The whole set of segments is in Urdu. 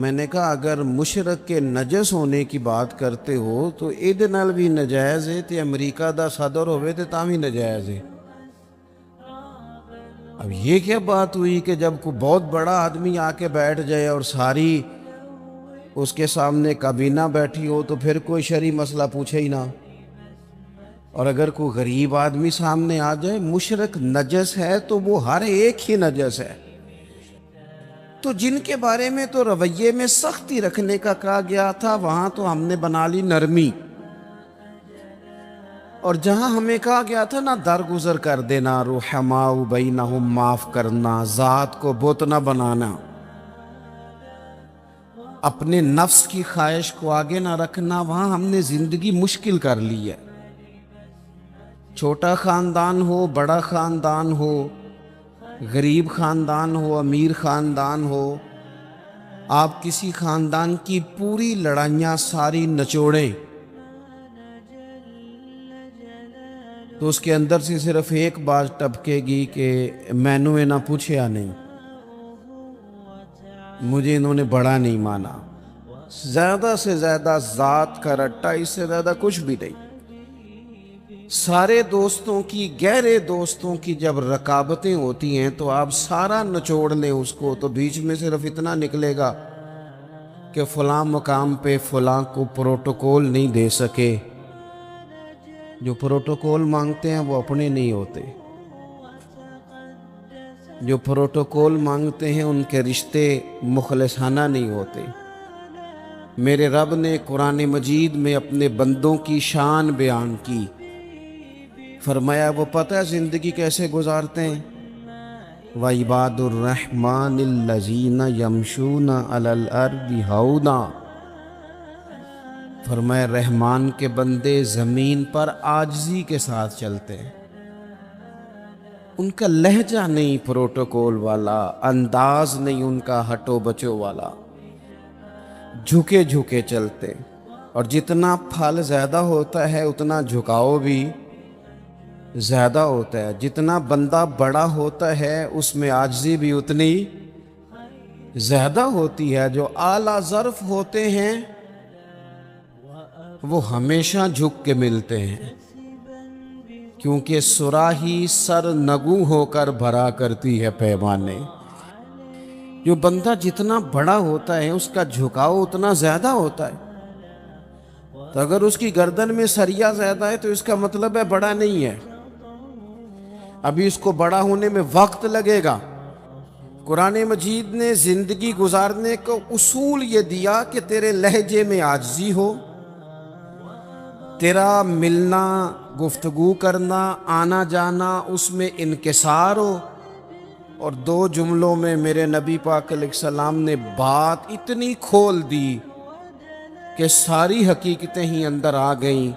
میں نے کہا اگر مشرق کے نجس ہونے کی بات کرتے ہو تو ایدے نال بھی نجائز ہے تے امریکہ دا صدر ہوئے تے تاں بھی نجائز ہے۔ اب یہ کیا بات ہوئی کہ جب کوئی بہت بڑا آدمی آ کے بیٹھ جائے اور ساری اس کے سامنے کابینہ بیٹھی ہو تو پھر کوئی شرعی مسئلہ پوچھے ہی نہ، اور اگر کوئی غریب آدمی سامنے آ جائے مشرق نجس ہے تو وہ ہر ایک ہی نجس ہے۔ تو جن کے بارے میں تو رویے میں سختی رکھنے کا کہا گیا تھا وہاں تو ہم نے بنا لی نرمی، اور جہاں ہمیں کہا گیا تھا نہ درگزر کر دینا، رحماء بینہم، معاف کرنا، ذات کو بت نہ بنانا، اپنے نفس کی خواہش کو آگے نہ رکھنا، وہاں ہم نے زندگی مشکل کر لی ہے۔ چھوٹا خاندان ہو، بڑا خاندان ہو، غریب خاندان ہو، امیر خاندان ہو، آپ کسی خاندان کی پوری لڑائیاں ساری نچوڑیں تو اس کے اندر سے صرف ایک بات ٹپکے گی کہ میں نے نہ پوچھیا نہیں، مجھے انہوں نے بڑا نہیں مانا۔ زیادہ سے زیادہ ذات کا رٹا، اس سے زیادہ کچھ بھی نہیں۔ سارے دوستوں کی، گہرے دوستوں کی جب رکابتیں ہوتی ہیں تو آپ سارا نچوڑ لیں اس کو تو بیچ میں صرف اتنا نکلے گا کہ فلاں مقام پہ فلاں کو پروٹوکول نہیں دے سکے۔ جو پروٹوکول مانگتے ہیں وہ اپنے نہیں ہوتے، جو پروٹوکول مانگتے ہیں ان کے رشتے مخلصانہ نہیں ہوتے۔ میرے رب نے قرآن مجید میں اپنے بندوں کی شان بیان کی، فرمایا وہ پتہ ہے زندگی کیسے گزارتے ہیں؟ وَعِبَادُ الرَّحْمَنِ الَّذِينَ يَمْشُونَ عَلَى الْأَرْضِ هَوْنًا، فرمایا رحمان کے بندے زمین پر عاجزی کے ساتھ چلتے ہیں، ان کا لہجہ نہیں پروٹوکول والا، انداز نہیں ان کا ہٹو بچو والا، جھکے جھکے چلتے، اور جتنا پھل زیادہ ہوتا ہے اتنا جھکاؤ بھی زیادہ ہوتا ہے، جتنا بندہ بڑا ہوتا ہے اس میں عاجزی بھی اتنی زیادہ ہوتی ہے۔ جو اعلیٰ ظرف ہوتے ہیں وہ ہمیشہ جھک کے ملتے ہیں، کیونکہ صراحی سر نگو ہو کر بھرا کرتی ہے پیمانے۔ جو بندہ جتنا بڑا ہوتا ہے اس کا جھکاؤ اتنا زیادہ ہوتا ہے، تو اگر اس کی گردن میں سریا زیادہ ہے تو اس کا مطلب ہے بڑا نہیں ہے، ابھی اس کو بڑا ہونے میں وقت لگے گا۔ قرآن مجید نے زندگی گزارنے کو اصول یہ دیا کہ تیرے لہجے میں عاجزی ہو، تیرا ملنا، گفتگو کرنا، آنا جانا اس میں انکسار ہو، اور دو جملوں میں میرے نبی پاک علیہ السلام نے بات اتنی کھول دی کہ ساری حقیقتیں ہی اندر آ گئیں۔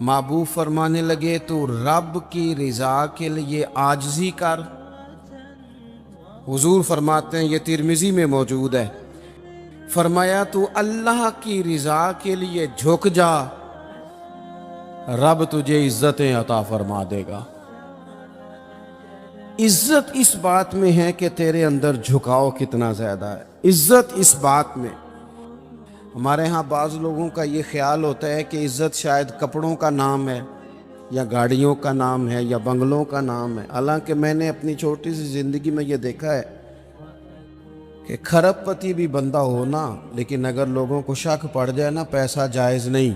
محبوب فرمانے لگے تو رب کی رضا کے لیے عاجزی کر۔ حضور فرماتے ہیں، یہ ترمذی میں موجود ہے، فرمایا تو اللہ کی رضا کے لیے جھک جا، رب تجھے عزتیں عطا فرما دے گا۔ عزت اس بات میں ہے کہ تیرے اندر جھکاؤ کتنا زیادہ ہے، عزت اس بات میں۔ ہمارے ہاں بعض لوگوں کا یہ خیال ہوتا ہے کہ عزت شاید کپڑوں کا نام ہے یا گاڑیوں کا نام ہے یا بنگلوں کا نام ہے، حالانکہ میں نے اپنی چھوٹی سی زندگی میں یہ دیکھا ہے کہ کھرب پتی بھی بندہ ہونا، لیکن اگر لوگوں کو شک پڑ جائے نا پیسہ جائز نہیں،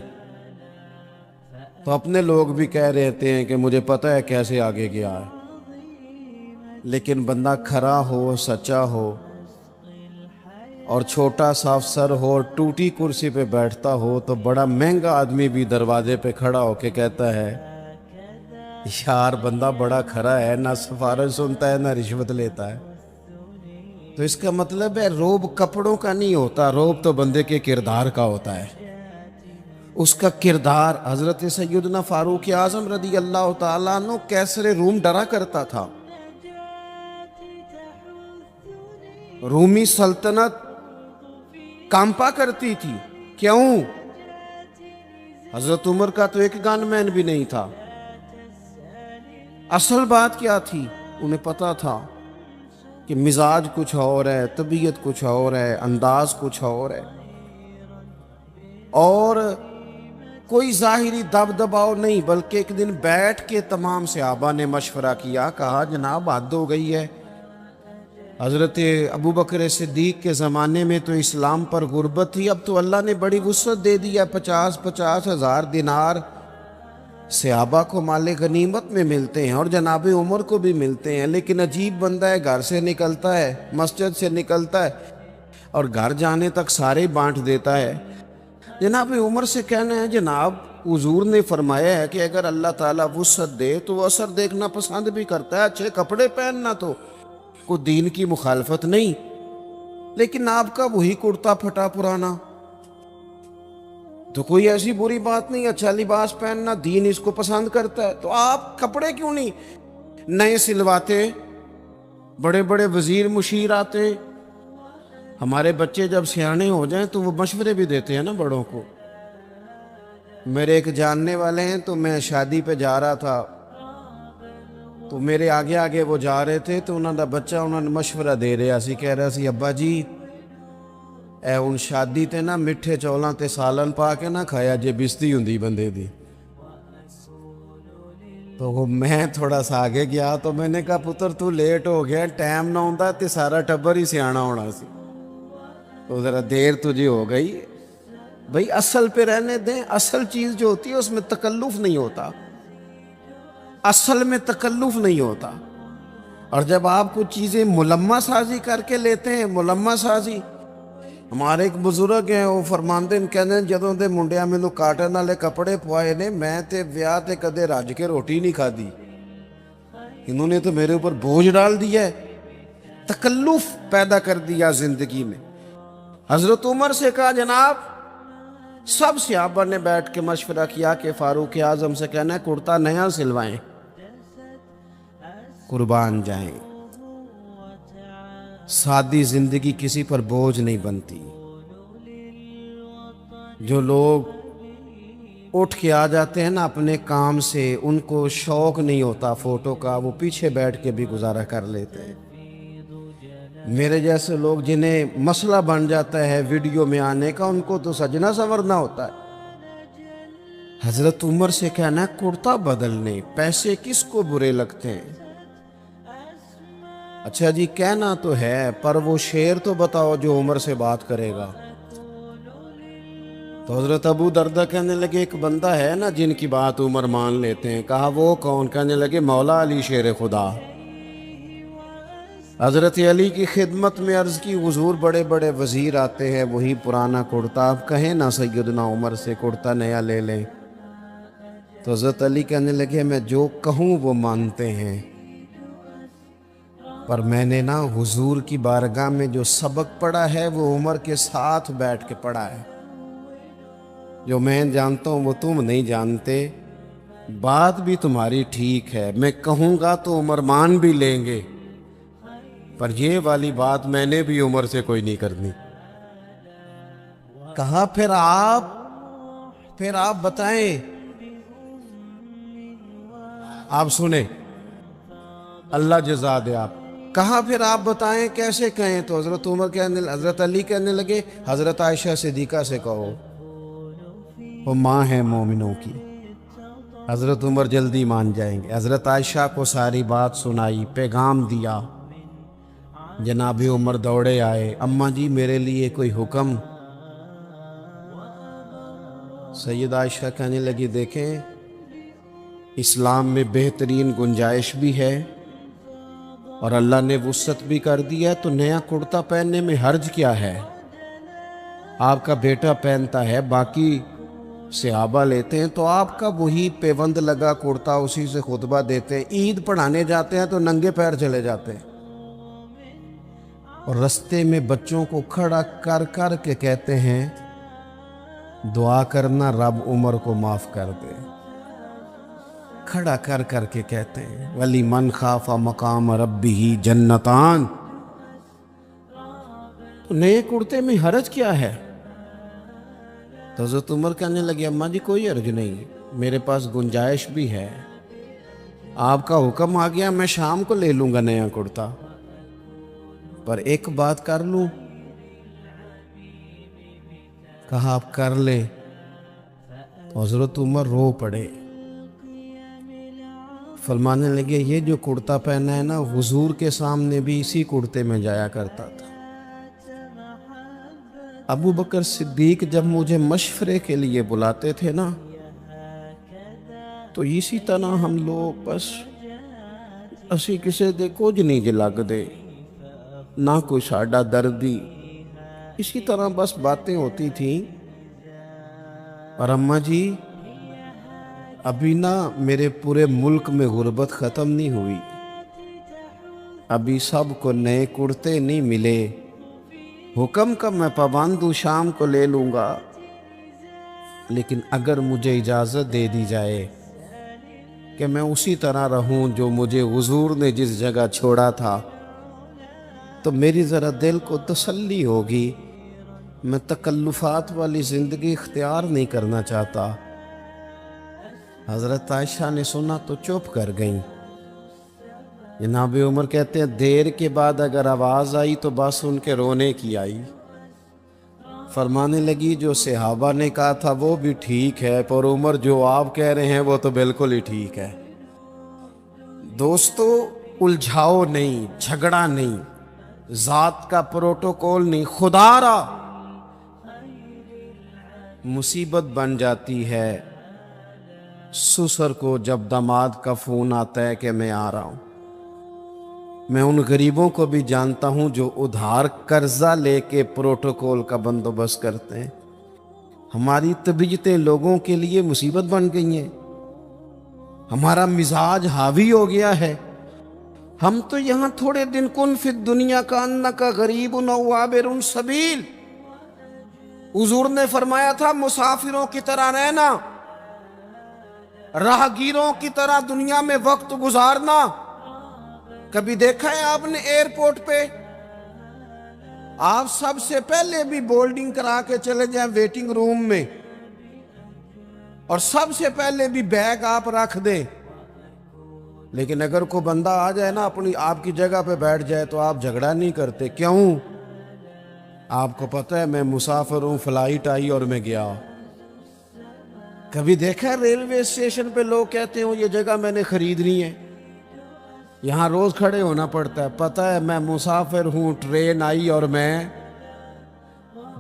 تو اپنے لوگ بھی کہہ رہتے ہیں کہ مجھے پتہ ہے کیسے آگے گیا ہے، لیکن بندہ کھرا ہو، سچا ہو، اور چھوٹا صاف سر ہو اور ٹوٹی کرسی پہ بیٹھتا ہو تو بڑا مہنگا آدمی بھی دروازے پہ کھڑا ہو کے کہتا ہے یار بندہ بڑا کھرا ہے، نہ سفارش سنتا ہے نہ رشوت لیتا ہے۔ تو اس کا مطلب ہے روب کپڑوں کا نہیں ہوتا، روب تو بندے کے کردار کا ہوتا ہے۔ اس کا کردار، حضرت سیدنا فاروق اعظم رضی اللہ تعالیٰ عنہ کیسر روم ڈرا کرتا تھا، رومی سلطنت کانپا کرتی تھی، کیوں؟ حضرت عمر کا تو ایک گن مین بھی نہیں تھا۔ اصل بات کیا تھی؟ انہیں پتا تھا کہ مزاج کچھ اور ہے، طبیعت کچھ اور ہے، انداز کچھ اور ہے، اور کوئی ظاہری دب دباؤ نہیں، بلکہ ایک دن بیٹھ کے تمام صحابہ نے مشورہ کیا، کہا جناب حد ہو گئی ہے۔ حضرت ابو بکر صدیق کے زمانے میں تو اسلام پر غربت تھی، اب تو اللہ نے بڑی وسعت دے دیا، 50 ہزار دینار صحابہ کو مال غنیمت میں ملتے ہیں، اور جناب عمر کو بھی ملتے ہیں۔ لیکن عجیب بندہ ہے، گھر سے نکلتا ہے، مسجد سے نکلتا ہے، اور گھر جانے تک سارے بانٹ دیتا ہے۔ جناب عمر سے کہنا ہے، جناب حضور نے فرمایا ہے کہ اگر اللہ تعالیٰ وسعت دے تو وہ اثر دیکھنا پسند بھی کرتا ہے، اچھے کپڑے پہننا تو کوئی دین کی مخالفت نہیں، لیکن آپ کا وہی کرتا پھٹا پرانا تو کوئی ایسی بری بات نہیں، اچھا لباس پہننا دین اس کو پسند کرتا ہے، تو آپ کپڑے کیوں نہیں نئے سلواتے؟ بڑے بڑے وزیر مشیر آتے، ہمارے بچے جب سیانے ہو جائیں تو وہ مشورے بھی دیتے ہیں نا بڑوں کو۔ میرے ایک جاننے والے ہیں، تو میں شادی پہ جا رہا تھا، تو میرے آگے آگے وہ جا رہے تھے، تو انہوں نے بچہ انہوں نے مشورہ دے رہا سی، کہہ رہا سی ابا جی اے ان شادی تے نا مٹھے چولاں تے سالن پا کے نہ کھایا جے بستی ہوندی بندے دی۔ تو میں تھوڑا سا آگے گیا، تو میں نے کہا پتر تو لیٹ ہو گیا، ٹائم نہ ہوندا تے سارا ٹبر ہی سیانا ہونا سی، تو ذرا دیر تجھے ہو گئی۔ بھئی اصل پہ رہنے دیں، اصل چیز جو ہوتی ہے اس میں تکلف نہیں ہوتا، اصل میں تکلف نہیں ہوتا۔ اور جب آپ کچھ چیزیں ملمہ سازی کر کے لیتے ہیں، ملمہ سازی، ہمارے ایک بزرگ ہیں وہ فرماندے ہیں، کہنے جدوں دے منڈیاں مینوں کاٹن والے کپڑے پوائے نے، میں تے ویاہ تے کدے رج کے روٹی نہیں کھادی، انہوں نے تو میرے اوپر بوجھ ڈال دیا ہے، تکلف پیدا کر دیا زندگی میں۔ حضرت عمر سے کہا جناب، سب صحابہ نے بیٹھ کے مشورہ کیا کہ فاروق اعظم سے کہنا ہے کرتا نیا سلوائیں، قربان جائیں، سادی زندگی کسی پر بوجھ نہیں بنتی۔ جو لوگ اٹھ کے آ جاتے ہیں نا اپنے کام سے، ان کو شوق نہیں ہوتا فوٹو کا، وہ پیچھے بیٹھ کے بھی گزارا کر لیتے ہیں۔ میرے جیسے لوگ جنہیں مسئلہ بن جاتا ہے ویڈیو میں آنے کا، ان کو تو سجنا سنورنا ہوتا ہے۔ حضرت عمر سے کہنا ہے کرتا بدلنے، پیسے کس کو برے لگتے ہیں؟ اچھا جی کہنا تو ہے، پر وہ شعر تو بتاؤ جو عمر سے بات کرے گا۔ تو حضرت ابو دردہ کہنے لگے ایک بندہ ہے نا جن کی بات عمر مان لیتے ہیں۔ کہا وہ کون؟ کہنے لگے مولا علی شیر خدا۔ حضرت علی کی خدمت میں عرض کی حضور بڑے بڑے وزیر آتے ہیں، وہی پرانا کرتا، آپ کہیں نا سیدنا عمر سے کرتا نیا لے لیں۔ تو حضرت علی کہنے لگے میں جو کہوں وہ مانتے ہیں، پر میں نے نا حضور کی بارگاہ میں جو سبق پڑھا ہے وہ عمر کے ساتھ بیٹھ کے پڑھا ہے، جو میں جانتا ہوں وہ تم نہیں جانتے۔ بات بھی تمہاری ٹھیک ہے، میں کہوں گا تو عمر مان بھی لیں گے، پر یہ والی بات میں نے بھی عمر سے کوئی نہیں کرنی۔ کہا پھر آپ بتائیں، آپ سنیں، اللہ جزا دے آپ۔ کہا پھر آپ بتائیں کیسے کہیں؟ تو حضرت علی کہنے لگے حضرت عائشہ صدیقہ سے کہو، وہ ماں ہے مومنوں کی، حضرت عمر جلدی مان جائیں گے۔ حضرت عائشہ کو ساری بات سنائی، پیغام دیا، جناب عمر دوڑے آئے، اماں جی میرے لیے کوئی حکم؟ سید عائشہ کہنے لگی دیکھیں اسلام میں بہترین گنجائش بھی ہے اور اللہ نے وسعت بھی کر دیا ہے، تو نیا کرتا پہننے میں حرج کیا ہے؟ آپ کا بیٹا پہنتا ہے، باقی صحابہ لیتے ہیں، تو آپ کا وہی پیوند لگا کرتا اسی سے خطبہ دیتے ہیں، عید پڑھانے جاتے ہیں تو ننگے پیر چلے جاتے ہیں، اور رستے میں بچوں کو کھڑا کر کر کے کہتے ہیں دعا کرنا رب عمر کو معاف کر دے، کھڑا کر کر کے کہتے ہیں ولی من خاف مقام ربہ جنتان۔ تو نئے کرتے میں حرج کیا ہے؟ تو حضرت عمر کہنے لگے اماں جی کوئی حرج نہیں، میرے پاس گنجائش بھی ہے، آپ کا حکم آ گیا میں شام کو لے لوں گا نیا کرتا۔ پر ایک بات کر لوں؟ کہا آپ کر لے۔ تو حضرت عمر رو پڑے، فرمانے لگے یہ جو کرتا پہنا ہے نا، حضور کے سامنے بھی اسی کرتے میں جایا کرتا تھا۔ ابو بکر صدیق جب مجھے مشورے کے لیے بلاتے تھے نا، تو اسی طرح ہم لوگ بس اسی کسے دے کچھ نہیں جے لگ دے، نہ کوئی ساڈا دردی، اسی طرح بس باتیں ہوتی تھیں۔ اور اماں جی ابھی نا میرے پورے ملک میں غربت ختم نہیں ہوئی، ابھی سب کو نئے کرتے نہیں ملے، حکم کا میں پابند ہوں، شام کو لے لوں گا، لیکن اگر مجھے اجازت دے دی جائے کہ میں اسی طرح رہوں جو مجھے حضور نے جس جگہ چھوڑا تھا، تو میری ذرا دل کو تسلی ہوگی، میں تکلفات والی زندگی اختیار نہیں کرنا چاہتا۔ حضرت عائشہ نے سنا تو چپ کر گئیں۔ جناب عمر کہتے ہیں دیر کے بعد اگر آواز آئی تو بس ان کے رونے کی آئی۔ فرمانے لگی جو صحابہ نے کہا تھا وہ بھی ٹھیک ہے، پر عمر جو آپ کہہ رہے ہیں وہ تو بالکل ہی ٹھیک ہے۔ دوستو الجھاؤ نہیں، جھگڑا نہیں، ذات کا پروٹوکول نہیں، خدا را مصیبت بن جاتی ہے سسر کو جب داماد کا فون آتا ہے کہ میں آ رہا ہوں۔ میں ان غریبوں کو بھی جانتا ہوں جو ادھار قرضہ لے کے پروٹوکول کا بندوبست کرتے ہیں۔ ہماری طبیعتیں لوگوں کے لیے مصیبت بن گئی ہیں، ہمارا مزاج حاوی ہو گیا ہے۔ ہم تو یہاں تھوڑے دن کن فی الدنیا کا انکا غریب او عابر سبیل، حضور نے فرمایا تھا مسافروں کی طرح رہنا، راہگیروں کی طرح دنیا میں وقت گزارنا۔ کبھی دیکھا ہے آپ نے ایئرپورٹ پہ آپ سب سے پہلے بھی بورڈنگ کرا کے چلے جائیں ویٹنگ روم میں، اور سب سے پہلے بھی بیگ آپ رکھ دیں، لیکن اگر کوئی بندہ آ جائے نا اپنی آپ کی جگہ پہ بیٹھ جائے تو آپ جھگڑا نہیں کرتے؟ کیوں؟ آپ کو پتہ ہے میں مسافر ہوں، فلائٹ آئی اور میں گیا۔ کبھی دیکھا ہے ریلوے اسٹیشن پہ لوگ کہتے ہیں یہ جگہ میں نے خریدنی ہے، یہاں روز کھڑے ہونا پڑتا ہے؟ پتہ ہے میں مسافر ہوں، ٹرین آئی اور میں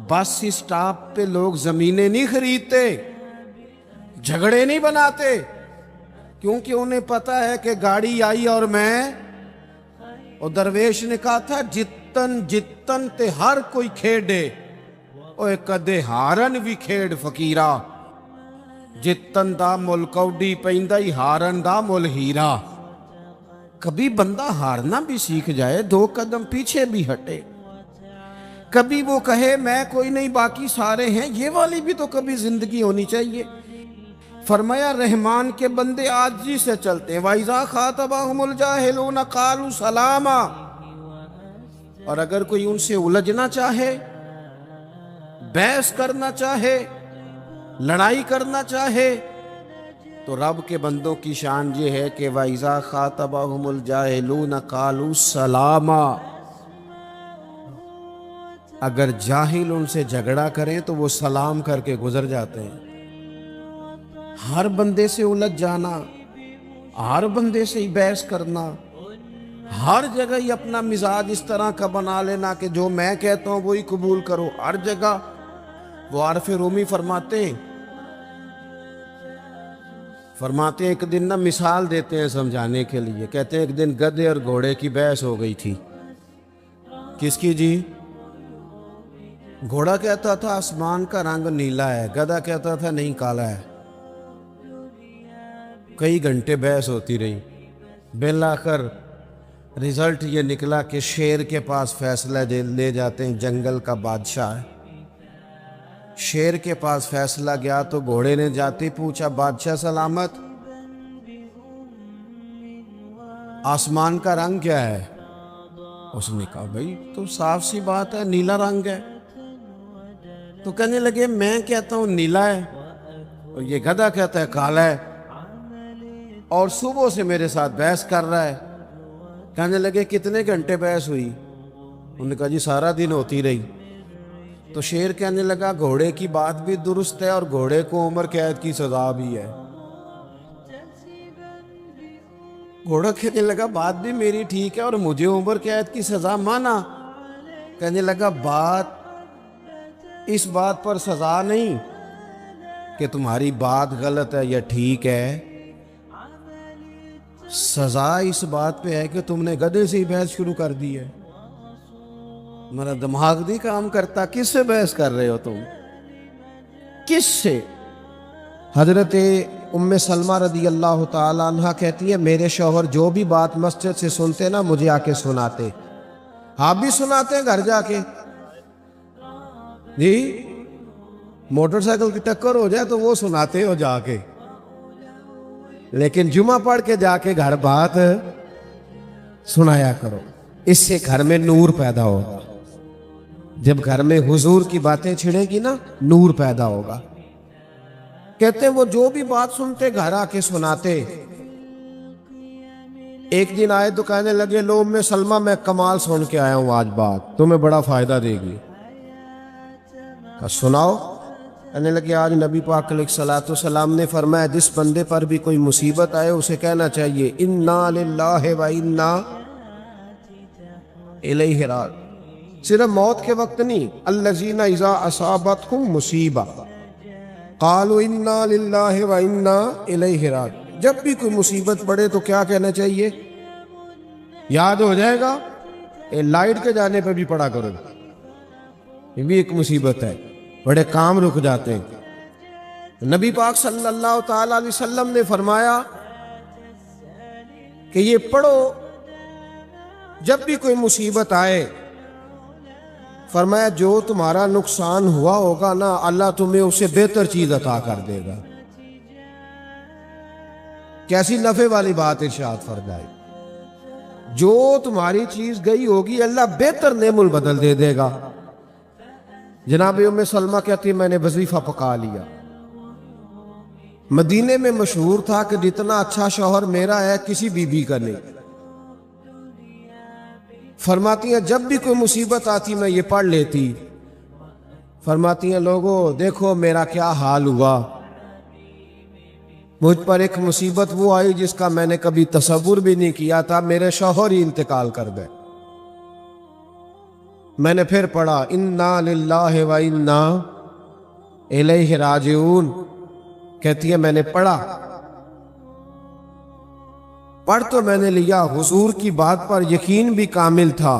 بس اسٹاپ پہ لوگ زمینیں نہیں خریدتے، جھگڑے نہیں بناتے، کیونکہ انہیں پتہ ہے کہ گاڑی آئی اور میں، اور درویش نے کہا تھا جتن جتن تے ہر کوئی کھیڑے، اوے کدے ہارن بھی کھیڑ فقیرہ، جتن دا مل کوڈی پیندائی ہارن دا مل ہیرا۔ کبھی بندہ ہارنا بھی سیکھ جائے، 2 قدم پیچھے بھی ہٹے، کبھی وہ کہے میں کوئی نہیں باقی سارے ہیں، یہ والی بھی تو کبھی زندگی ہونی چاہیے۔ فرمایا رحمان کے بندے عاجزی سے چلتے ہیں، وَإِذَا خَاطَبَهُمُ الْجَاهِلُونَ قَالُوا سَلَامًا، اور اگر کوئی ان سے الجھنا چاہے، بحث کرنا چاہے، لڑائی کرنا چاہے، تو رب کے بندوں کی شان یہ ہے کہ وَإِذَا خَاطَبَهُمُ الْجَاهِلُونَ قَالُوا سَلَامًا، اگر جاہل ان سے جھگڑا کریں تو وہ سلام کر کے گزر جاتے ہیں۔ ہر بندے سے الجھ جانا، ہر بندے سے ہی بحث کرنا، ہر جگہ ہی اپنا مزاج اس طرح کا بنا لینا کہ جو میں کہتا ہوں وہی قبول کرو ہر جگہ۔ وہ عارف رومی فرماتے ہیں ایک دن نا مثال دیتے ہیں سمجھانے کے لیے، کہتے ہیں ایک دن گدھے اور گھوڑے کی بحث ہو گئی تھی۔ کس کی جی؟ گھوڑا کہتا تھا آسمان کا رنگ نیلا ہے، گدھا کہتا تھا نہیں کالا ہے۔ کئی گھنٹے بحث ہوتی رہی، بالآخر رزلٹ یہ نکلا کہ شیر کے پاس فیصلہ لے جاتے ہیں، جنگل کا بادشاہ ہے۔ شیر کے پاس فیصلہ گیا تو گھوڑے نے جاتے پوچھا بادشاہ سلامت، آسمان کا رنگ کیا ہے؟ اس نے کہا بھائی تو صاف سی بات ہے نیلا رنگ ہے۔ تو کہنے لگے میں کہتا ہوں نیلا ہے اور یہ گدھا کہتا ہے کالا ہے، اور صبح سے میرے ساتھ بحث کر رہا ہے۔ کہنے لگے کتنے گھنٹے بحث ہوئی؟ انہوں نے کہا جی سارا دن ہوتی رہی۔ تو شیر کہنے لگا گھوڑے کی بات بھی درست ہے اور گھوڑے کو عمر قید کی سزا بھی ہے۔ گھوڑا کہنے لگا بات بھی میری ٹھیک ہے اور مجھے عمر قید کی سزا مانا۔ کہنے لگا بات اس بات پر سزا نہیں کہ تمہاری بات غلط ہے یا ٹھیک ہے، سزا اس بات پہ ہے کہ تم نے گدھے سے ہی بحث شروع کر دی ہے۔ میرا دماغ نہیں کام کرتا، کس سے بحث کر رہے ہو تم؟ کس سے؟ حضرت ام سلمہ رضی اللہ تعالی عنہ کہتی ہے میرے شوہر جو بھی بات مسجد سے سنتے نا مجھے آ کے سناتے، آپ بھی سناتے ہیں گھر جا کے؟ جی موٹر سائیکل کی ٹکر ہو جائے تو وہ سناتے ہو جا کے، لیکن جمعہ پڑھ کے جا کے گھر بات سنایا کرو، اس سے گھر میں نور پیدا ہوگا۔ جب گھر میں حضور کی باتیں چھڑیں گی نا نور پیدا ہوگا۔ کہتے ہیں وہ جو بھی بات سنتے گھر آ کے سناتے۔ ایک دن آئے تو کہنے لگے لو ام سلمہ میں کمال سن کے آیا ہوں، آج بات تمہیں بڑا فائدہ دے گی۔ سناؤ۔ کہنے لگے آج نبی پاک علیہ الصلوۃ والسلام نے فرمایا جس بندے پر بھی کوئی مصیبت آئے اسے کہنا چاہیے انا للہ و انا الیہ راجعون۔ صرف موت کے وقت نہیں، الذین اذا اصابتہم مصیبہ قالوا انا للہ و انا الیہ راجعون۔ جب بھی کوئی مصیبت پڑے تو کیا کہنا چاہیے؟ یاد ہو جائے گا، لائٹ کے جانے پہ بھی پڑا کرو، یہ بھی ایک مصیبت ہے، بڑے کام رک جاتے ہیں۔ نبی پاک صلی اللہ تعالی علیہ وسلم نے فرمایا کہ یہ پڑھو جب بھی کوئی مصیبت آئے، فرمایا جو تمہارا نقصان ہوا ہوگا نا اللہ تمہیں اسے بہتر چیز عطا کر دے گا۔ کیسی نفع والی بات ارشاد فرمائی، جو تمہاری چیز گئی ہوگی اللہ بہتر نعم البدل دے دے گا۔ جناب ام سلمہ کہتی میں نے وظیفہ پکا لیا۔ مدینے میں مشہور تھا کہ جتنا اچھا شوہر میرا ہے کسی بی بی کا نہیں۔ فرماتی ہیں جب بھی کوئی مصیبت آتی میں یہ پڑھ لیتی۔ فرماتی ہیں لوگوں دیکھو میرا کیا حال ہوا، مجھ پر ایک مصیبت وہ آئی جس کا میں نے کبھی تصور بھی نہیں کیا تھا، میرے شوہر ہی انتقال کر گئے۔ میں نے پھر پڑھا انا للہ و انا الیہ راجعون۔ کہتی ہے میں نے پڑھا تو میں نے لیا، حضور کی بات پر یقین بھی کامل تھا،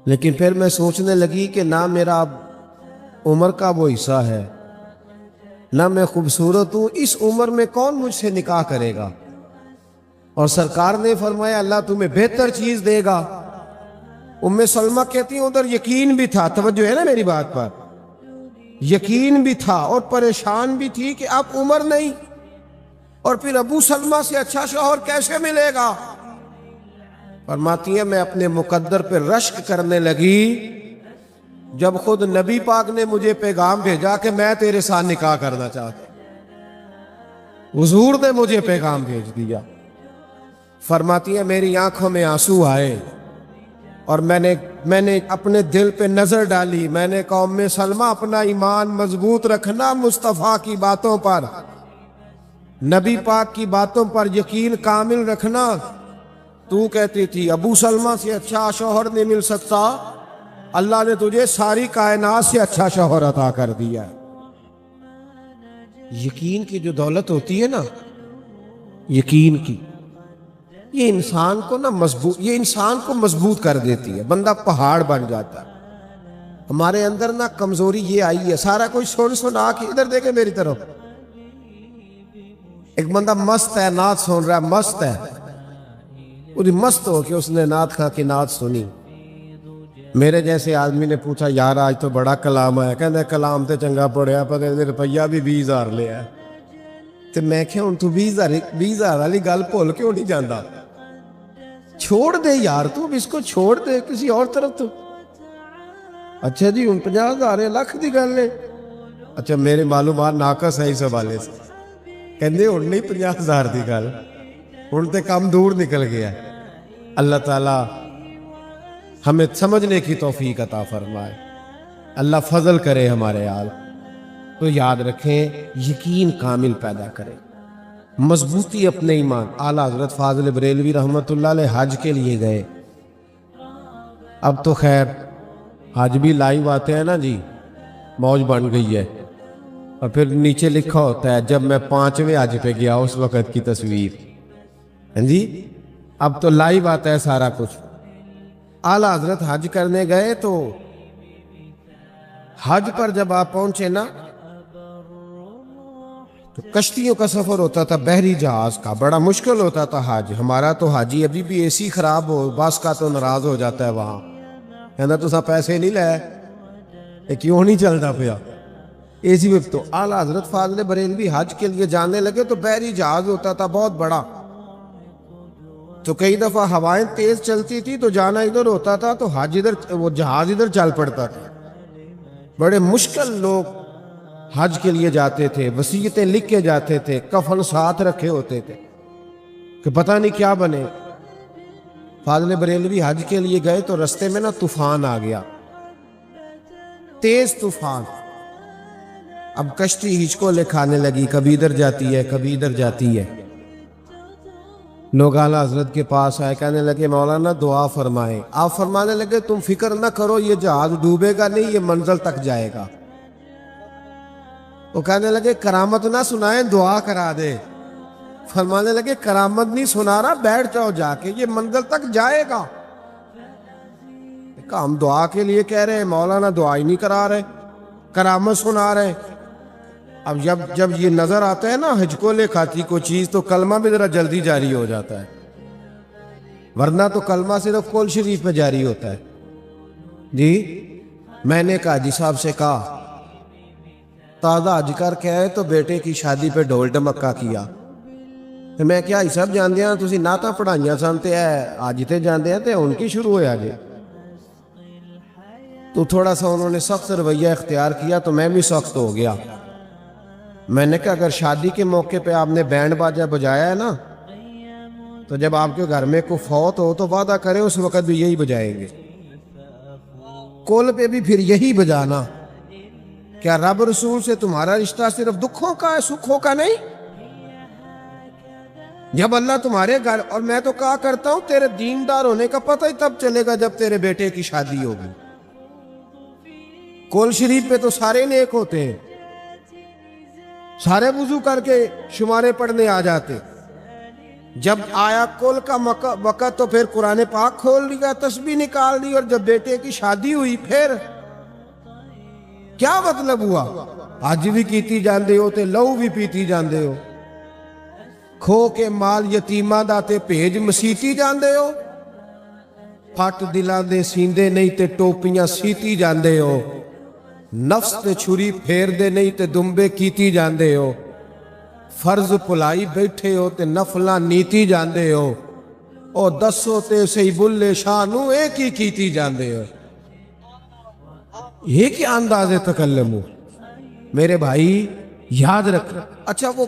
لیکن پھر میں سوچنے لگی کہ نہ میرا عمر کا وہ حصہ ہے، نہ میں خوبصورت ہوں، اس عمر میں کون مجھ سے نکاح کرے گا؟ اور سرکار نے فرمایا اللہ تمہیں بہتر چیز دے گا۔ ام سلمہ کہتی ہیں ادھر یقین بھی تھا، توجہ ہے نا میری بات پر، یقین بھی تھا اور پریشان بھی تھی کہ اب عمر نہیں، اور پھر ابو سلمہ سے اچھا شوہر کیسے ملے گا؟ فرماتی ہے میں اپنے مقدر پہ رشک کرنے لگی جب خود نبی پاک نے مجھے پیغام بھیجا کہ میں تیرے ساتھ نکاح کرنا چاہتا ہوں۔ حضور نے مجھے پیغام بھیج دیا۔ فرماتی ہے میری آنکھوں میں آنسو آئے اور میں نے اپنے دل پہ نظر ڈالی، میں نے کہا ام سلمہ اپنا ایمان مضبوط رکھنا، مصطفیٰ کی باتوں پر، نبی پاک کی باتوں پر یقین کامل رکھنا۔ تو کہتی تھی ابو سلمہ سے اچھا شوہر نہیں مل سکتا، اللہ نے تجھے ساری کائنات سے اچھا شوہر عطا کر دیا۔ یقین کی جو دولت ہوتی ہے نا، یقین کی، یہ انسان کو مضبوط کر دیتی ہے، بندہ پہاڑ بن جاتا ہے۔ ہمارے اندر نا کمزوری یہ آئی ہے، سارا کوئی سنا کے ادھر دیکھے میری طرف، ایک بندہ مست ہے، نعت سن رہا ہے، مست ہے، پوری مست ہو کہ اس نے نعت خواں کی نعت سنی۔ میرے جیسے آدمی نے پوچھا یار آج تو بڑا کلام آیا، کہنے کلام تے چنگا پڑھیا، پتہ نہیں روپیہ بھی 20,000 لیا ہے۔ تو میں کہا ہوں تو 20,000 والی گل بھول کیوں نہیں جانا؟ چھوڑ دے یار، تو اس کو چھوڑ دے کسی اور طرف تو۔ اچھا جی ہوں 50,000 لاکھ دی گل ہے، اچھا میرے معلومات ناقص ہے اس حوالے سے، کہندے ہوں نہیں 50,000 دی گل، ہوں تے کم دور نکل گیا ہے۔ اللہ تعالیٰ ہمیں سمجھنے کی توفیق عطا فرمائے، اللہ فضل کرے ہمارے حال۔ تو یاد رکھیں، یقین کامل پیدا کریں، مضبوطی اپنے ایمان۔ اعلیٰ حضرت فاضل بریلوی رحمۃ اللہ علیہ حج کے لیے گئے۔ اب تو خیر حج بھی لائیو آتے ہیں نا جی، موج بن گئی ہے، اور پھر نیچے لکھا ہوتا ہے جب میں 5ویں حج پہ گیا اس وقت کی تصویر، ہاں جی، اب تو لائیو آتا ہے سارا کچھ۔ اعلیٰ حضرت حج کرنے گئے تو حج پر جب آپ پہنچے نا تو کشتیوں کا سفر ہوتا تھا، بحری جہاز کا بڑا مشکل ہوتا تھا حج۔ ہمارا تو حاجی ابھی بھی اے سی خراب ہو بس کا تو ناراض ہو جاتا ہے، وہاں کہنا تو پیسے نہیں لائے، یہ کیوں نہیں چلتا پیا اے سی میں۔ تو اعلیٰ حضرت فاضل بریلوی حج کے لیے جانے لگے تو بحری جہاز ہوتا تھا بہت بڑا، تو کئی دفعہ ہوائیں تیز چلتی تھی تو جانا ادھر ہوتا تھا تو حج ادھر، وہ جہاز ادھر چل پڑتا تھا۔ بڑے مشکل لوگ حج کے لیے جاتے تھے، وصیتیں لکھ کے جاتے تھے، کفن ساتھ رکھے ہوتے تھے کہ پتہ نہیں کیا بنے۔ فاضل بریلوی حج کے لیے گئے تو رستے میں نا طوفان آ گیا، تیز طوفان۔ اب کشتی ہچکولے کھانے لگی، کبھی ادھر جاتی ہے کبھی ادھر جاتی ہے۔ لوگ اعلیٰ حضرت کے پاس آئے، کہنے لگے مولانا دعا فرمائیں۔ آپ فرمانے لگے تم فکر نہ کرو، یہ جہاز ڈوبے گا نہیں، یہ منزل تک جائے گا۔ وہ کہنے لگے کرامت نہ سنائیں، دعا کرا دے۔ فرمانے لگے کرامت نہیں سنا رہا، بیٹھ جاؤ جا کے، یہ منزل تک جائے گا۔ کہا ہم دعا کے لیے کہہ رہے ہیں، مولانا دعا ہی نہیں کرا رہے، کرامت سنا رہے۔ اب جب یہ نظر آتا ہے نا ہچکولے کھاتی کو چیز تو کلمہ بھی ذرا جلدی جاری ہو جاتا ہے، ورنہ تو کلمہ صرف کول شریف میں جاری ہوتا ہے۔ جی میں نے کہا حاجی صاحب سے کہا تازہ حج کر کے آئے تو بیٹے کی شادی پہ ڈھول ڈمکا کیا، تو میں کیا سب جاندے ہیں تسی نعتاں پڑھائیاں سن تے حج تے جاندے ہیں تے ان کی شروع ہویا جی۔ تو تھوڑا سا انہوں نے سخت رویہ اختیار کیا تو میں بھی سخت ہو گیا۔ میں نے کہا اگر شادی کے موقع پہ آپ نے بینڈ باجہ بجایا ہے نا تو جب آپ کے گھر میں کوئی فوت ہو تو وعدہ کریں اس وقت بھی یہی بجائیں گے، کول پہ بھی پھر یہی بجانا۔ کیا رب رسول سے تمہارا رشتہ صرف دکھوں کا ہے، سکھوں کا نہیں؟ جب اللہ تمہارے گھر، اور میں تو کہا کرتا ہوں تیرے دیندار ہونے کا پتہ ہی تب چلے گا جب تیرے بیٹے کی شادی ہوگی۔ کول شریف پہ تو سارے نیک ہوتے ہیں، سارے وضو کر کے شمارے پڑھنے آ جاتے، جب آیا کول کا وقت تو پھر قرآن پاک کھول لیا، تسبیح نکال لی، اور جب بیٹے کی شادی ہوئی پھر کیا مطلب ہوا؟ حج بھی کیتی جاندے ہو تے لہو بھی پیتی جاندے ہو، کھو کے مال یتیماں دا تے بھیج مسیتی جاندے ہو، پھٹ دلاں دے سیندے نہیں تے ٹوپیاں سیتی جاندے ہو، نفس تے چھری پھیر دے نہیں تے دمبے کیتی جاندے ہو، فرض پلائی بیٹھے ہو تے نفلاں نیتی جاندے ہو، او دسو تے سی بلے شاہ نو ایک ہی کیتی جاندے ہو۔ یہ کیا انداز تکلم ہو میرے بھائی، یاد رکھ۔ اچھا وہ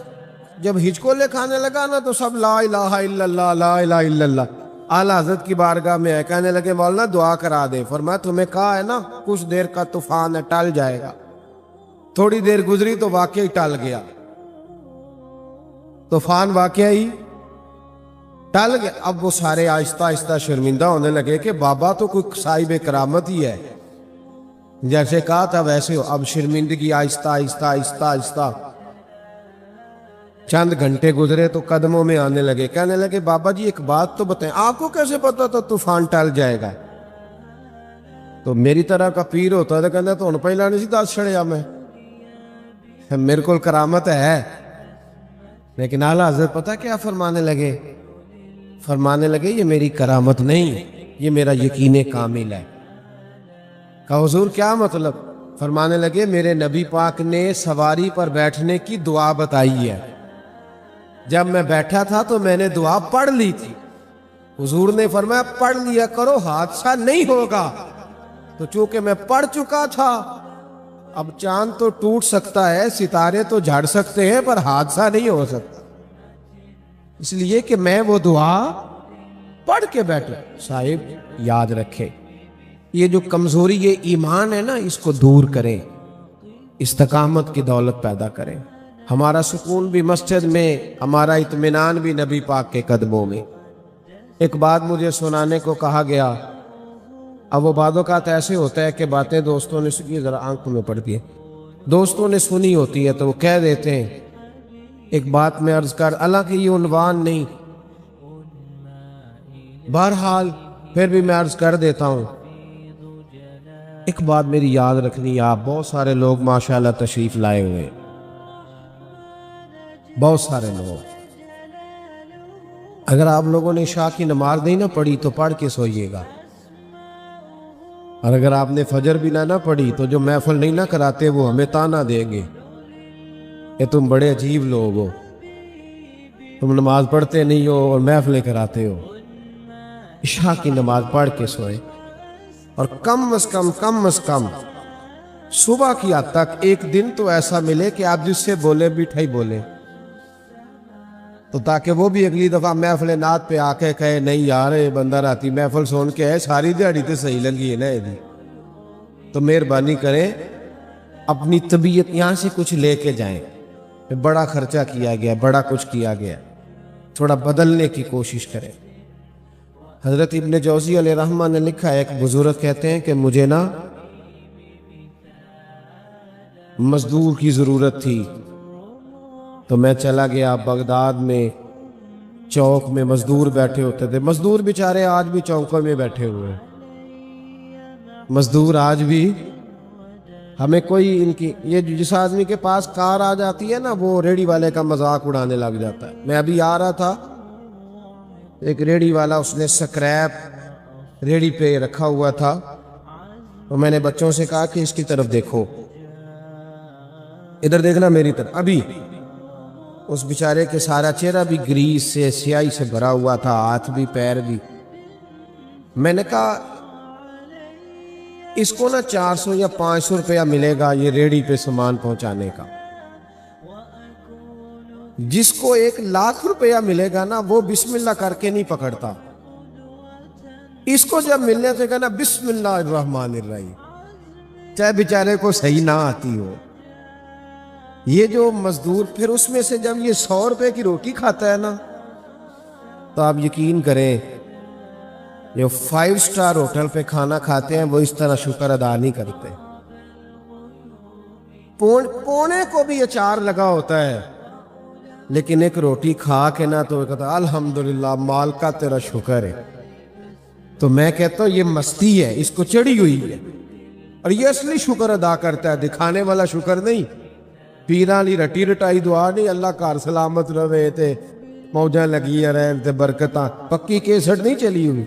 جب ہچکولے کھانے لگا نا تو سب لا الہ الا اللہ لا الہ الا اللہ۔ اعلیٰ حضرت کی بارگاہ میں کہنے لگے مولانا دعا کرا دے۔ فرمایا تمہیں کہا ہے نا کچھ دیر کا طوفان ہے، ٹل جائے گا۔ تھوڑی دیر گزری تو واقعی ٹل گیا، طوفان واقعی ٹل گیا۔ اب وہ سارے آہستہ آہستہ شرمندہ ہونے لگے کہ بابا تو کوئی صاحب کرامت ہی ہے، جیسے کہا تھا ویسے ہو۔ اب شرمندگی آہستہ آہستہ آہستہ آہستہ چند گھنٹے گزرے تو قدموں میں آنے لگے، کہنے لگے بابا جی ایک بات تو بتائیں، آپ کو کیسے پتا تھا طوفان ٹل جائے گا؟ تو میری طرح کا پیر ہوتا تو کہنا تو پہلا نہیں سی دس چھڑیا، میں میرے کو کرامت ہے۔ لیکن اعلیٰ حضرت پتہ کیا فرمانے لگے؟ فرمانے لگے یہ میری کرامت نہیں، یہ میرا یقین کامل ہے۔ کہا حضور کیا مطلب؟ فرمانے لگے میرے نبی پاک نے سواری پر بیٹھنے کی دعا بتائی ہے، جب میں بیٹھا تھا تو میں نے دعا پڑھ لی تھی، حضور نے فرمایا پڑھ لیا کرو حادثہ نہیں ہوگا، تو چونکہ میں پڑھ چکا تھا اب چاند تو ٹوٹ سکتا ہے، ستارے تو جھڑ سکتے ہیں، پر حادثہ نہیں ہو سکتا، اس لیے کہ میں وہ دعا پڑھ کے بیٹھا۔ صاحب یاد رکھے یہ جو کمزوری یہ ایمان ہے نا، اس کو دور کریں، استقامت کی دولت پیدا کریں. ہمارا سکون بھی مسجد میں، ہمارا اطمینان بھی نبی پاک کے قدموں میں. ایک بات مجھے سنانے کو کہا گیا. اب وہ بعض اوقات ایسے ہوتا ہے کہ باتیں دوستوں نے سنی، ذرا آنکھوں میں پڑتی ہے، دوستوں نے سنی ہوتی ہے تو وہ کہہ دیتے ہیں. ایک بات میں عرض کر، حالانکہ یہ عنوان نہیں، بہرحال پھر بھی میں عرض کر دیتا ہوں. ایک بات میری یاد رکھنی ہے، آپ بہت سارے لوگ ماشاءاللہ تشریف لائے ہوئے ہیں، بہت سارے لوگ. اگر آپ لوگوں نے عشاء کی نماز نہیں نہ پڑھی تو پڑھ کے سوئیے گا، اور اگر آپ نے فجر بھی نہ پڑھی تو جو محفل نہیں نہ کراتے وہ ہمیں تانا دیں گے کہ تم بڑے عجیب لوگ ہو، تم نماز پڑھتے نہیں ہو اور محفلیں کراتے ہو. عشاء کی نماز پڑھ کے سوئے، اور کم از کم صبح کی حد تک ایک دن تو ایسا ملے کہ آپ جس سے بولے بیٹھا ہی بولے، تو تاکہ وہ بھی اگلی دفعہ محفل نعت پہ آ کے کہے نہیں یار یہ بندہ راتی محفل سن کے ہے، ساری دیہڑی تو صحیح لگی ہے نا یہ. تو مہربانی کریں اپنی طبیعت یہاں سے کچھ لے کے جائیں. بڑا خرچہ کیا گیا، بڑا کچھ کیا گیا، تھوڑا بدلنے کی کوشش کریں. حضرت ابن جوزی علیہ رحمہ نے لکھا ہے، ایک بزرگ کہتے ہیں کہ مجھے نا مزدور کی ضرورت تھی، تو میں چلا گیا بغداد میں. چوک میں مزدور بیٹھے ہوتے تھے، مزدور بیچارے آج بھی چوکوں میں بیٹھے ہوئے ہیں. مزدور آج بھی، ہمیں کوئی ان کی یہ جس آدمی کے پاس کار آ جاتی ہے نا وہ ریڑھی والے کا مذاق اڑانے لگ جاتا ہے. میں ابھی آ رہا تھا، ایک ریڑھی والا اس نے سکریپ ریڑھی پہ رکھا ہوا تھا، تو میں نے بچوں سے کہا کہ اس کی طرف دیکھو، ادھر دیکھنا میری طرف. ابھی اس بیچارے کے سارا چہرہ بھی گریس سے سیاہی سے بھرا ہوا تھا، ہاتھ بھی پیر بھی. میں نے کہا اس کو نا 400 یا 500 روپیہ ملے گا یہ ریڑھی پہ سامان پہنچانے کا. جس کو 1,00,000 روپیہ ملے گا نا وہ بسم اللہ کر کے نہیں پکڑتا. اس کو جب ملنے سے کہنا بسم اللہ الرحمن الرحیم، چاہے بیچارے کو صحیح نہ آتی ہو. یہ جو مزدور پھر اس میں سے جب یہ 100 روپے کی روٹی کھاتا ہے نا، تو آپ یقین کریں جو 5 سٹار ہوٹل پہ کھانا کھاتے ہیں وہ اس طرح شکر ادا نہیں کرتے. پونے کو بھی اچار لگا ہوتا ہے، لیکن ایک روٹی کھا کے نا تو کہتا الحمدللہ مال کا تیرا شکر ہے. تو میں کہتا ہوں یہ مستی ہے، اس کو چڑھی ہوئی ہے، اور یہ اصلی شکر ادا کرتا ہے، دکھانے والا شکر نہیں. پیراں لی رٹی رٹائی دعا نہیں، اللہ کار سلامت رہے تے موجاں لگی رہن تے برکتاں، پکی کیسٹ نہیں چلی ہوئی،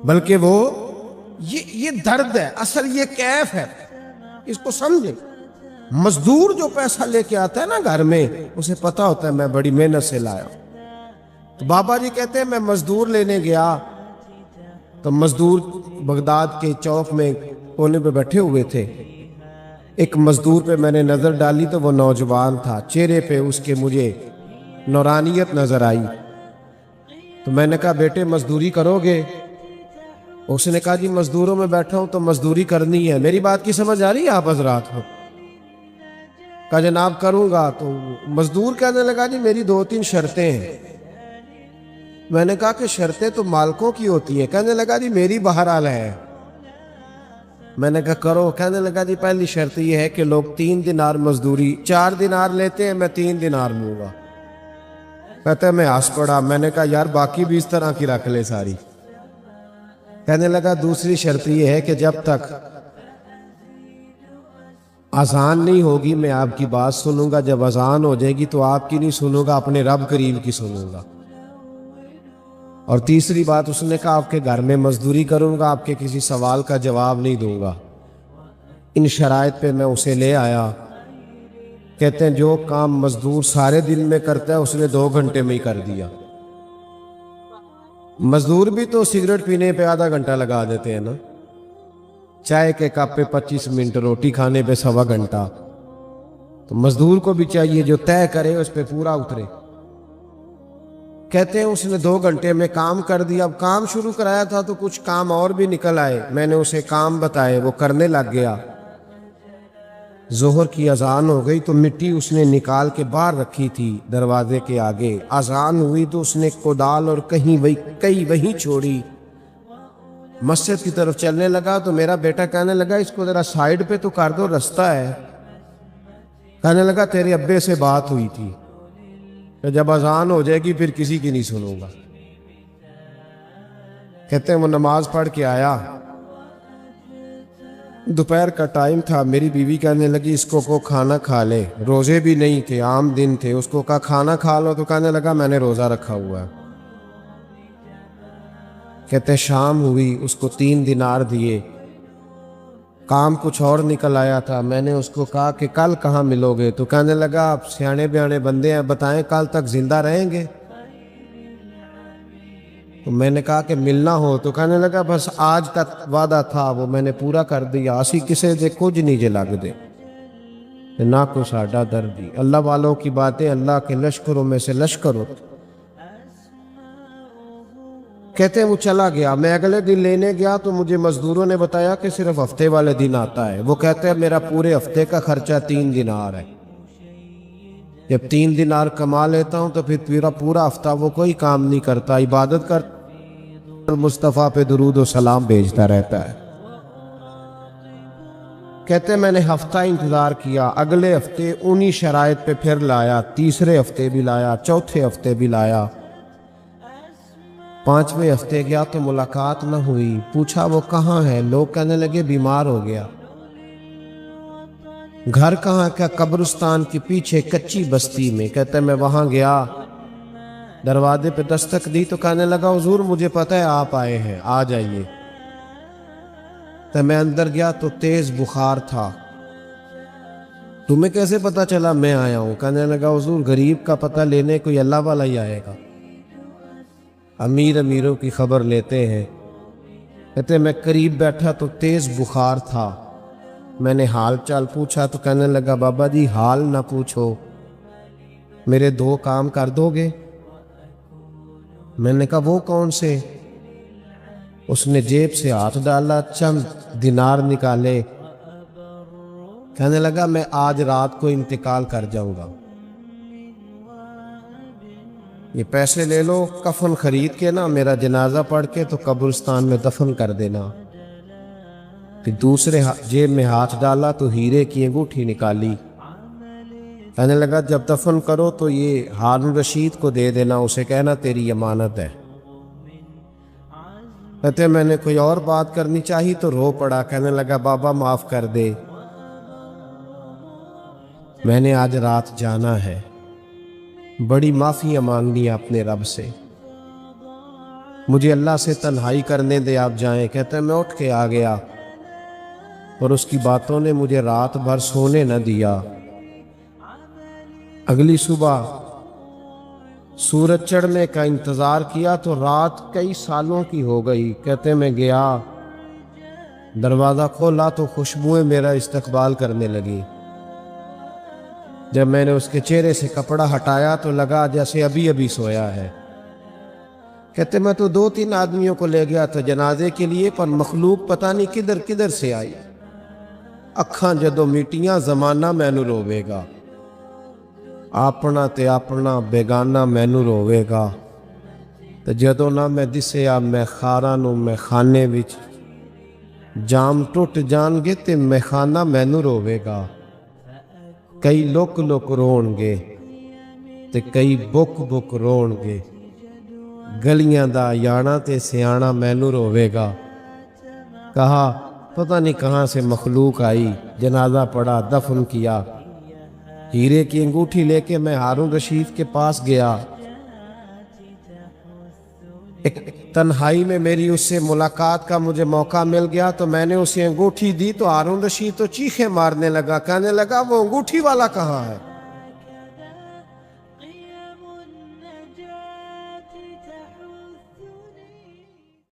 بلکہ وہ یہ درد ہے، اصل یہ کیف ہے. اس کو سمجھے. مزدور جو پیسہ لے کے آتا ہے نا گھر میں، اسے پتا ہوتا ہے میں بڑی محنت سے لایا. تو بابا جی کہتے ہیں میں مزدور لینے گیا، تو مزدور بغداد کے چوک میں کونے پہ بیٹھے ہوئے تھے. ایک مزدور پہ میں نے نظر ڈالی تو وہ نوجوان تھا، چہرے پہ اس کے مجھے نورانیت نظر آئی. تو میں نے کہا بیٹے مزدوری کرو گے؟ اس نے کہا جی مزدوروں میں بیٹھا ہوں تو مزدوری کرنی ہے. میری بات کی سمجھ آ رہی ہے آپ حضرات کو؟ کہا جناب کروں گا. تو مزدور کہنے لگا جی میری 2-3 شرطیں ہیں. میں نے کہا کہ شرطیں تو مالکوں کی ہوتی ہیں. کہنے لگا جی میری بہرحال ہے. میں نے کہا کرو. کہنے لگا جی پہلی شرط یہ ہے کہ لوگ 3 دینار مزدوری 4 دینار لیتے ہیں، میں 3 دینار لوں گا. کہتا ہے میں ہنس پڑا. میں نے کہا یار باقی بھی اس طرح کی رکھ لے ساری. کہنے لگا دوسری شرط یہ ہے کہ جب تک اذان نہیں ہوگی میں آپ کی بات سنوں گا، جب اذان ہو جائے گی تو آپ کی نہیں سنوں گا، اپنے رب کریم کی سنوں گا. اور تیسری بات اس نے کہا آپ کے گھر میں مزدوری کروں گا، آپ کے کسی سوال کا جواب نہیں دوں گا. ان شرائط پہ میں اسے لے آیا. کہتے ہیں جو کام مزدور سارے دن میں کرتا ہے اس نے 2 گھنٹے میں ہی کر دیا. مزدور بھی تو سگریٹ پینے پہ آدھا گھنٹہ لگا دیتے ہیں نا، چائے کے کپ پہ 25 منٹ، روٹی کھانے پہ 1.25 گھنٹہ. تو مزدور کو بھی چاہیے جو طے کرے اس پہ پورا اترے. کہتے ہیں اس نے 2 گھنٹے میں کام کر دیا. اب کام شروع کرایا تھا تو کچھ کام اور بھی نکل آئے. میں نے اسے کام بتائے, وہ کرنے لگ گیا. ظہر کی اذان ہو گئی تو مٹی اس نے نکال کے باہر رکھی تھی دروازے کے آگے. اذان ہوئی تو اس نے کودال اور کئی وہیں چھوڑی. مسجد کی طرف چلنے لگا تو میرا بیٹا کہنے لگا اس کو ذرا سائیڈ پہ تو کر دو, رستہ ہے. کہنے لگا تیرے ابے سے بات ہوئی تھی کہ جب اذان ہو جائے گی پھر کسی کی نہیں سنوں گا. کہتے ہیں وہ نماز پڑھ کے آیا, دوپہر کا ٹائم تھا. میری بیوی کہنے لگی اس کو کھانا کھا لے. روزے بھی نہیں تھے, عام دن تھے. اس کو کہا کھانا کھا لو تو کہنے لگا میں نے روزہ رکھا ہوا ہے. کہتے شام ہوئی, اس کو 3 دینار دیے. کام کچھ اور نکل آیا تھا. میں نے اس کو کہا کہ کل کہاں ملو گے؟ تو کہنے لگا آپ سیانے بیانے بندے ہیں, بتائیں کل تک زندہ رہیں گے؟ تو میں نے کہا کہ ملنا ہو تو کہنے لگا بس آج کا وعدہ تھا وہ میں نے پورا کر دیا. اسی کسے دے کچھ نہیں جے لگ دے نہ کو ساڈا دردی. اللہ والوں کی باتیں اللہ کے لشکروں میں سے لشکر ہوتے. کہتے ہیں وہ چلا گیا. میں اگلے دن لینے گیا تو مجھے مزدوروں نے بتایا کہ صرف ہفتے والے دن آتا ہے. وہ کہتے ہیں میرا پورے ہفتے کا خرچہ 3 دینار ہے. جب 3 دینار کما لیتا ہوں تو پھر پورا ہفتہ وہ کوئی کام نہیں کرتا, عبادت کر مصطفیٰ پہ درود و سلام بھیجتا رہتا ہے. کہتے میں نے ہفتہ انتظار کیا. اگلے ہفتے انہی شرائط پہ پھر لایا, تیسرے ہفتے بھی لایا, چوتھے ہفتے بھی لایا. 5ویں ہفتے گیا تو ملاقات نہ ہوئی. پوچھا وہ کہاں ہے؟ لوگ کہنے لگے بیمار ہو گیا. گھر کہاں کا؟ قبرستان کے پیچھے کچی بستی میں. کہتے میں وہاں گیا, دروازے پہ دستک دی تو کہنے لگا حضور مجھے پتہ ہے آپ آئے ہیں, آ جائیے. تو میں اندر گیا تو تیز بخار تھا. تمہیں کیسے پتہ چلا میں آیا ہوں؟ کہنے لگا حضور غریب کا پتہ لینے کوئی اللہ والا ہی آئے گا, امیروں کی خبر لیتے ہیں. کہتے میں قریب بیٹھا تو تیز بخار تھا. میں نے حال چال پوچھا تو کہنے لگا بابا جی حال نہ پوچھو, میرے 2 کام کر دو گے؟ میں نے کہا وہ کون سے؟ اس نے جیب سے ہاتھ ڈالا, چند دینار نکالے. کہنے لگا میں آج رات کو انتقال کر جاؤں گا, یہ پیسے لے لو, کفن خرید کے نا میرا جنازہ پڑھ کے تو قبرستان میں دفن کر دینا. پھر دوسرے جیب میں ہاتھ ڈالا تو ہیرے کی انگوٹھی نکالی. کہنے لگا جب دفن کرو تو یہ ہارون رشید کو دے دینا, اسے کہنا تیری امانت ہے. کہتے میں نے کوئی اور بات کرنی چاہی تو رو پڑا. کہنے لگا بابا معاف کر دے, میں نے آج رات جانا ہے, بڑی معافیاں مانگنی اپنے رب سے, مجھے اللہ سے تنہائی کرنے دے, آپ جائیں. کہتے میں اٹھ کے آ گیا اور اس کی باتوں نے مجھے رات بھر سونے نہ دیا. اگلی صبح سورج چڑھنے کا انتظار کیا تو رات کئی سالوں کی ہو گئی. کہتے میں گیا, دروازہ کھولا تو خوشبوئیں میرا استقبال کرنے لگی. جب میں نے اس کے چہرے سے کپڑا ہٹایا تو لگا جیسے ابھی سویا ہے. کہتے میں تو 2-3 آدمیوں کو لے گیا تھا جنازے کے لیے, پر مخلوق پتہ نہیں کدھر سے آئی. اکھاں جدوں میٹیاں زمانہ مینوں روے گا, اپنا تے اپنا بیگانہ مینوں روے گا. تے جدوں نہ میں دسیا میں خاراں نوں میں خانے وچ, جام ٹوٹ جان گے تے میں خانہ مینوں روے گا. کئی لک رون گے تے کئی بک رون گے, گلیاں دا یانا تے سیانا مینوں روے گا. کہا پتہ نہیں کہاں سے مخلوق آئی, جنازہ پڑا, دفن کیا. ہیرے کی انگوٹھی لے کے میں ہارون رشید کے پاس گیا. ایک تنہائی میں میری اس سے ملاقات کا مجھے موقع مل گیا تو میں نے اسے انگوٹھی دی تو ہارون رشید تو چیخیں مارنے لگا. کہنے لگا وہ انگوٹھی والا کہاں ہے؟